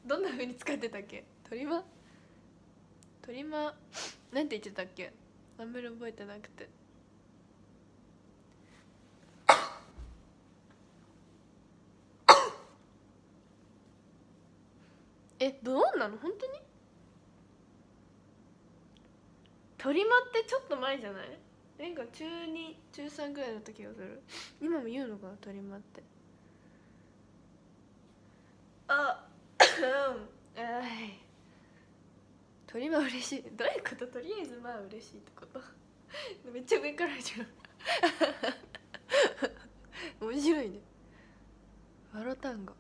どんな風に使ってたっけ？トリマなんて言ってたっけ？あんまり覚えてなくて。どうなの本当に？トリマってちょっと前じゃない？なんか中2中3ぐらいの時がする。今も言うのかなトリマって。トリマ嬉しい。どういうこと？とりあえずまあ嬉しいってこと？めっちゃ上からじゃん。面白いね。ワロ単語。